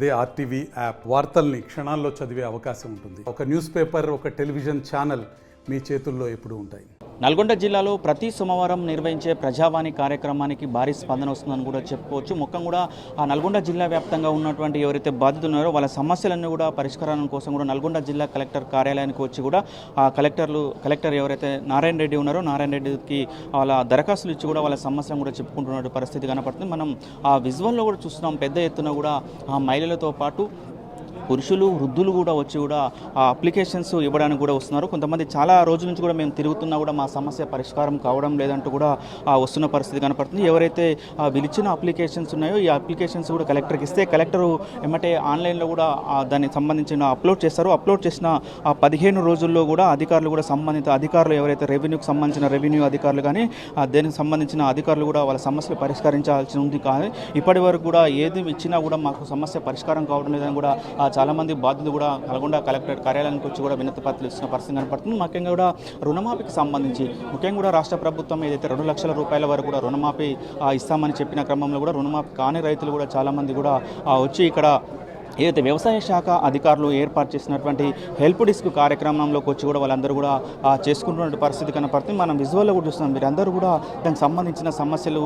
అదే RTV app వార్తల్ని క్షణాల్లో చదివే అవకాశం ఉంటుంది. ఒక న్యూస్ పేపర్, ఒక టెలివిజన్ ఛానల్ మీ చేతుల్లో ఎప్పుడూ ఉంటాయి. నల్గొండ జిల్లాలో ప్రతి సోమవారం నిర్వహించే ప్రజావాణి కార్యక్రమానికి భారీ స్పందన వస్తుందని కూడా చెప్పుకోవచ్చు. ముఖ్యంగా కూడా ఆ నల్గొండ జిల్లా వ్యాప్తంగా ఉన్నటువంటి ఎవరైతే బాధితులు ఉన్నారో వాళ్ళ సమస్యలన్నీ కూడా పరిష్కారం కోసం కూడా నల్గొండ జిల్లా కలెక్టర్ కార్యాలయానికి వచ్చి కూడా ఆ కలెక్టర్ ఎవరైతే నారాయణ రెడ్డి ఉన్నారో నారాయణ రెడ్డికి వాళ్ళ దరఖాస్తులు ఇచ్చి కూడా వాళ్ళ సమస్యలను కూడా చెప్పుకుంటున్న పరిస్థితి కనపడుతుంది. మనం ఆ విజువల్లో కూడా చూస్తున్నాం. పెద్ద ఎత్తున కూడా ఆ మహిళలతో పాటు పురుషులు, వృద్ధులు కూడా వచ్చి కూడా ఆ అప్లికేషన్స్ ఇవ్వడానికి కూడా వస్తున్నారు. కొంతమంది చాలా రోజుల నుంచి కూడా మేము తిరుగుతున్నా కూడా మా సమస్య పరిష్కారం కావడం లేదంటూ కూడా వస్తున్న పరిస్థితి కనపడుతుంది. ఎవరైతే పిలిచిన అప్లికేషన్స్ ఉన్నాయో ఈ అప్లికేషన్స్ కూడా కలెక్టర్కి ఇస్తే కలెక్టర్ ఏమంటే ఆన్లైన్లో కూడా దానికి సంబంధించిన అప్లోడ్ చేస్తారు. అప్లోడ్ చేసిన 15 రోజుల్లో కూడా అధికారులు కూడా సంబంధిత అధికారులు ఎవరైతే రెవెన్యూకి సంబంధించిన రెవెన్యూ అధికారులు కానీ దేనికి సంబంధించిన అధికారులు కూడా వాళ్ళ సమస్యలు పరిష్కరించాల్సి ఉంది. కానీ ఇప్పటి వరకు కూడా ఏది ఇచ్చినా కూడా మాకు సమస్య పరిష్కారం కావడం లేదని కూడా చాలామంది బాధితులు కూడా నల్గొండ కలెక్టరేట్ కార్యాలయానికి వచ్చి కూడా వినతి పత్రాలు ఇస్తున్న పరిస్థితి కనపడుతుంది. ముఖ్యంగా కూడా రుణమాఫీకి సంబంధించి ముఖ్యంగా కూడా రాష్ట్ర ప్రభుత్వం ఏదైతే 2 లక్షల రూపాయల వరకు కూడా రుణమాఫీ ఇస్తామని చెప్పిన క్రమంలో కూడా రుణమాఫీ కాని రైతులు కూడా చాలామంది కూడా వచ్చి ఇక్కడ ఏదైతే వ్యవసాయ శాఖ అధికారులు ఏర్పాటు చేసినటువంటి హెల్ప్ డెస్క్ కార్యక్రమంలోకి వచ్చి కూడా వాళ్ళందరూ కూడా చేసుకుంటున్న పరిస్థితి కనపడుతుంది. మనం విజువల్లో కూడా చూస్తున్నాం. మీరందరూ కూడా దానికి సంబంధించిన సమస్యలు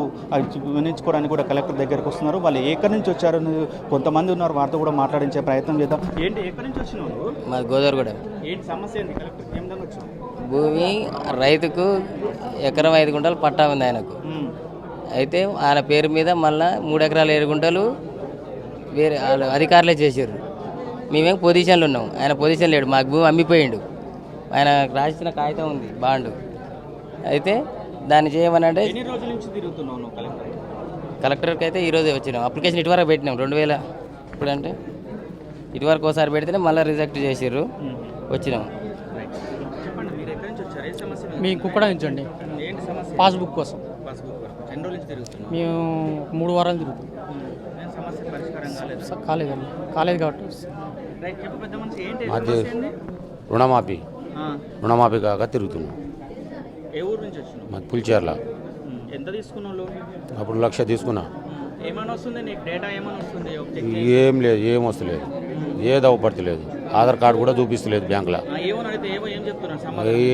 వినించుకోవడానికి కూడా కలెక్టర్ దగ్గరకు వస్తున్నారు. వాళ్ళు ఎక్కడి నుంచి వచ్చారని కొంతమంది ఉన్నారు, వారితో కూడా మాట్లాడించే ప్రయత్నం చేద్దాం. ఏంటి, ఎక్కడి నుంచి వచ్చినారు? మా గోదావరిగూడ. ఏంటి సమస్య ఏంటి? కలెక్టర్ ఏం విధంగా వచ్చారు? భూమి రైతుకు ఎకరం 5 గుంటలు పట్టా ఉంది ఆయనకు. అయితే ఆయన పేరు మీద మళ్ళీ 3 ఎకరాలు 7 గుంటలు వేరే వాళ్ళు అధికారులే చేసారు. మేమేం పొజిషన్లో ఉన్నాం, ఆయన పొజిషన్ లేడు. మాకు భూమి అమ్మిపోయిండు. ఆయన రాసిన కాగితం ఉంది, బాండు. అయితే దాన్ని చేయమనంటే ఎన్ని రోజుల నుంచి తిరుగుతున్నావు కలెక్టర్కి అయితే ఈరోజే వచ్చినాం. అప్లికేషన్ ఇటువరకు పెట్టినాం 2000 ఇప్పుడంటే ఇటువరకు ఒకసారి పెడితేనే మళ్ళీ రిజెక్ట్ చేసారు. వచ్చినాం. మీ కుక్కడా నుంచి అండి, పాస్బుక్ కోసం. మేము 3 వారాలు తిరుగుతాం. కాలేదండి, కాలేదు కాబట్టి. మాది రుణమాఫీ కాక తిరుగుతున్నాం. మాది పులిచేర్ల. ఎంత తీసుకున్నావు? అప్పుడు 1 లక్ష తీసుకున్నా. ఏమైనా వస్తుంది నీకు? డేటా ఏమైనా వస్తుంది? ఏం లేదు, ఏం వస్తలేదు, ఏది అవపడతలేదు. ఆధార్ కార్డు కూడా చూపిస్తలేదు బ్యాంకులో.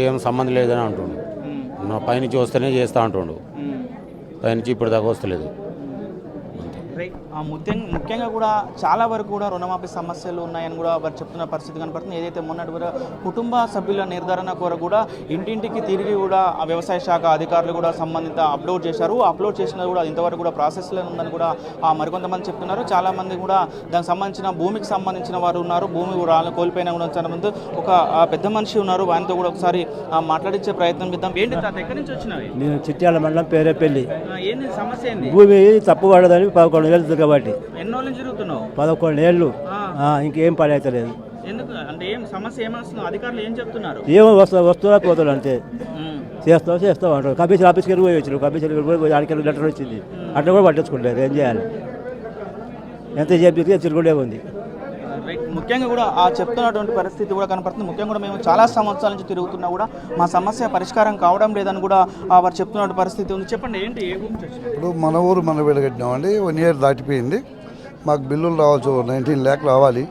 ఏం సంబంధం లేదని అంటుండు. నా పైనుంచి వస్తేనే చేస్తా అంటుండు. పైనుంచి ఇప్పుడు దాకా వస్తలేదు. ముఖ్యంగా కూడా చాలా వరకు కూడా రుణమాఫీ సమస్యలు ఉన్నాయని కూడా వారు చెప్తున్న పరిస్థితి కనపడుతుంది. ఏదైతే మొన్నటి వరకు కుటుంబ సభ్యుల నిర్ధారణ కొరకు కూడా ఇంటింటికి తిరిగి కూడా ఆ వ్యవసాయ శాఖ అధికారులు కూడా సంబంధిత అప్లోడ్ చేశారు. అప్లోడ్ చేసినది కూడా ఇంతవరకు కూడా ప్రాసెస్లో ఉందని కూడా మరికొంతమంది చెప్తున్నారు. చాలామంది కూడా దానికి సంబంధించిన భూమికి సంబంధించిన వారు ఉన్నారు. భూమి కోల్పోయినా కూడా చాలామంది ఒక పెద్ద మనిషి ఉన్నారు. ఆయనతో కూడా ఒకసారి మాట్లాడించే ప్రయత్నం చేద్దాం. ఏంటి తాత, ఎక్కడి నుంచి వచ్చినావి? నేను చిట్యాల మండలం పేరేపల్లి. ఏంటి సమస్య? ఏంది? భూమి తప్పు పడదని 11 ఏళ్ళు కాబట్టి. ఎన్ని రోజులు జరుగుతున్నావు? 11 ఏళ్ళు. ఇంకేం పని అయితే లేదు. ఎందుకు అంటే ఏం సమస్య ఏమొస్తుంది? అధికారులు ఏం చెప్తున్నారు? ఏమో వస్తున్నా పోతాడు అంతే. చేస్తావు అంటారు. ఆఫీస్కి వెళ్ళి పోయి వచ్చారు. కమిషనర్కి పోయి ఆడికి లెటర్ వచ్చింది. అట్లా కూడా పట్టించుకుంటారు. ఏం చేయాలి? ఎంత చెప్పి తిరుగుడే ఉంది. ముఖ్యంగా కూడా చెప్తున్నటువంటి పరిస్థితి కూడా కనపడుతుంది. ముఖ్యంగా కూడా మేము చాలా సంవత్సరాల నుంచి తిరుగుతున్నా కూడా మా సమస్య పరిష్కారం కావడం లేదని కూడా వారు చెప్తున్న పరిస్థితి ఉంది. చెప్పండి, ఏంటి? ఇప్పుడు మన ఊరు మన వీడ కట్టినామండి. 1 ఇయర్ దాటిపోయింది. మాకు బిల్లులు రావచ్చు, 19 లాక్ రావాలి.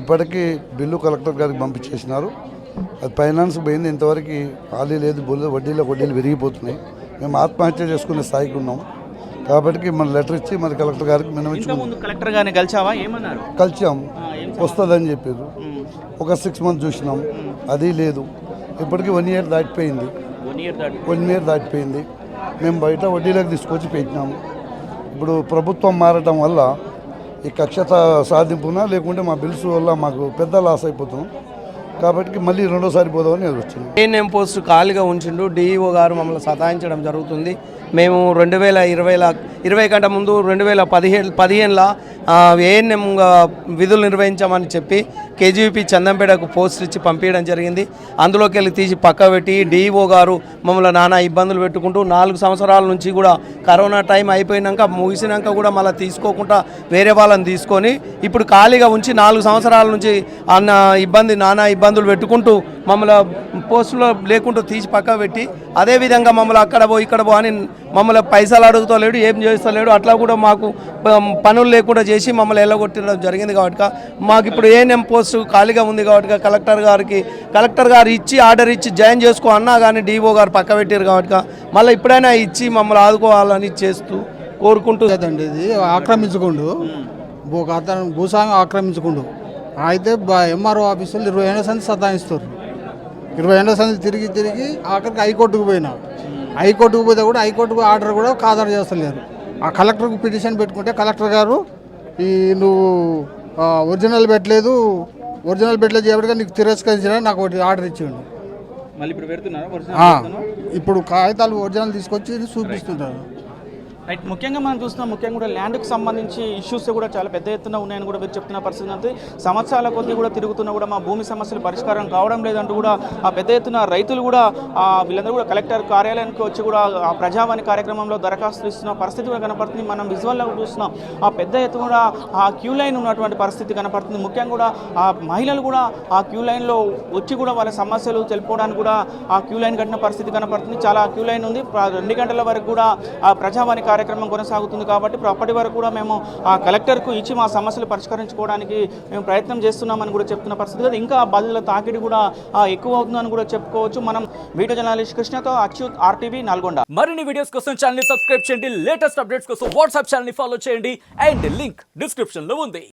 ఇప్పటికీ బిల్లు కలెక్టర్ గారికి పంపించేసినారు. అది ఫైనాన్స్ పోయింది. ఇంతవరకు ఖాళీ లేదు. వడ్డీలు విరిగిపోతున్నాయి. మేము ఆత్మహత్య చేసుకునే స్థాయికి ఉన్నాం. కాబట్టి మన లెటర్ ఇచ్చి మన కలెక్టర్ గారికి ముందు కలెక్టర్ గారిని కలిసావా? ఏమన్నారు? కలిసాం, వస్తుందని చెప్పారు. ఒక 6 మంత్స్ చూసినాం, అది లేదు. ఇప్పటికీ 1 ఇయర్ దాటిపోయింది. 1 ఇయర్ దాటిపోయింది. మేము బయట వడ్డీలకు తీసుకొచ్చి పెట్టినాము. ఇప్పుడు ప్రభుత్వం మారటం వల్ల ఈ కక్షత సాధింపున లేకుంటే మా బిల్స్ వల్ల మాకు పెద్ద లాస్ అయిపోతున్నాం. కాబట్టి మళ్ళీ 2వ పోదామని వచ్చింది. ఏఎన్ఎం పోస్ట్ ఖాళీగా ఉంచిండు. డిఈఓ గారు మమ్మల్ని సతాయించడం జరుగుతుంది. మేము 2020 కంటే ముందు 2015లో ఏఎన్ఎంగా విధులు నిర్వహించామని చెప్పి కేజీపీ చందంపేటకు పోస్ట్ ఇచ్చి పంపించడం జరిగింది. అందులోకి వెళ్ళి తీసి పక్క పెట్టి డిఈఓ గారు మమ్మల్ని నానా ఇబ్బందులు పెట్టుకుంటూ 4 సంవత్సరాల నుంచి కూడా కరోనా టైం అయిపోయినాక ముగిసినాక కూడా మళ్ళీ తీసుకోకుండా వేరే వాళ్ళని తీసుకొని ఇప్పుడు ఖాళీగా ఉంచి 4 సంవత్సరాల నుంచి నానా ఇబ్బందులు పెట్టుకుంటూ మమ్మల్ని పోస్టులో లేకుండా తీసి పక్క పెట్టి అదేవిధంగా మమ్మల్ని అక్కడ పో ఇక్కడ పో అని మమ్మల్ని పైసలు అడుగుతలేడు, ఏం చేస్తలేడు. అట్లా కూడా మాకు పనులు లేకుండా చేసి మమ్మల్ని ఎల్లగొట్టడం జరిగింది. కాబట్టి మాకు ఇప్పుడు ఏఎన్ఎం పోస్ట్ ఖాళీగా ఉంది. కాబట్టి కలెక్టర్ గారు ఇచ్చి ఆర్డర్ ఇచ్చి జాయిన్ చేసుకో అన్నా కానీ డిఓ గారు పక్క పెట్టారు. కాబట్టి మళ్ళీ ఇప్పుడైనా ఇచ్చి మమ్మల్ని ఆదుకోవాలని చేస్తూ కోరుకుంటూ లేదండి, ఇది ఆక్రమించుకుండు, ఒక అతను భూస్వామి ఆక్రమించుకుండు. అయితే ఎంఆర్ఓ ఆఫీసులు 20 ఏళ్ళ సంది సతాయిస్తారు. 20 ఏళ్ళ సంది తిరిగి ఆఖరికి హైకోర్టుకు పోయినా, హైకోర్టుకు పోతే కూడా హైకోర్టుకు ఆర్డర్ కూడా ఖాతరు చేస్తలేరు. ఆ కలెక్టర్కు పిటిషన్ పెట్టుకుంటే కలెక్టర్ గారు నువ్వు ఒరిజినల్ పెట్టలేదు చేయబడిగా నీకు తిరస్కరించిన నాకు ఒకటి ఆర్డర్ ఇచ్చిండు. మళ్ళీ ఇప్పుడు పెడుతున్నారు ఇప్పుడు కాగితాలు ఒరిజినల్ తీసుకొచ్చి చూపిస్తుంటారు. రైట్, ముఖ్యంగా మనం చూస్తున్నాం, ముఖ్యంగా కూడా ల్యాండ్కి సంబంధించి ఇష్యూస్ కూడా చాలా పెద్ద ఎత్తున ఉన్నాయని కూడా మీరు చెప్తున్న పరిస్థితి అంటే సంవత్సరాల కొద్దీ కూడా తిరుగుతున్నా కూడా మా భూమి సమస్యలు పరిష్కారం కావడం లేదంటూ కూడా ఆ పెద్ద ఎత్తున రైతులు కూడా వీళ్ళందరూ కూడా కలెక్టర్ కార్యాలయానికి వచ్చి కూడా ఆ ప్రజావాణి కార్యక్రమంలో దరఖాస్తులు ఇస్తున్న పరిస్థితి కూడా కనపడుతుంది. మనం విజువల్లో చూస్తున్నాం ఆ పెద్ద ఎత్తు కూడా ఆ క్యూ లైన్ ఉన్నటువంటి పరిస్థితి కనపడుతుంది. ముఖ్యంగా కూడా ఆ మహిళలు కూడా ఆ క్యూ లైన్లో వచ్చి కూడా వాళ్ళ సమస్యలు తెలుపుకోవడానికి కూడా ఆ క్యూ లైన్ కట్టిన పరిస్థితి కనపడుతుంది. చాలా క్యూ లైన్ ఉంది. 2 గంటల వరకు కూడా ఆ ప్రజావాణి కార్యక్రమం కొనసాగుతుంది. కాబట్టి అప్పటి వరకు కూడా మేము ఆ కలెక్టర్కు ఇచ్చి మా సమస్యలు పరిష్కరించుకోవడానికి మేము ప్రయత్నం చేస్తున్నామని కూడా చెప్తున్న పరిస్థితి కదా. ఇంకా బాధితుల తాకిడి కూడా ఎక్కువ అవుతుందని కూడా చెప్పుకోవచ్చు. మనం వీడియో జర్నలిస్ట్ కృష్ణతో అచ్యుత్, RTV, నల్గొండ. మరిన్ని వీడియోస్ కోసం ఛానల్ ని సబ్స్క్రైబ్ చేయండి. లేటెస్ట్ అప్డేట్స్ కోసం వాట్సాప్ ఛానల్ ని ఫాలో చేయండి. అండ్ లింక్ డిస్క్రిప్షన్ లో ఉంది.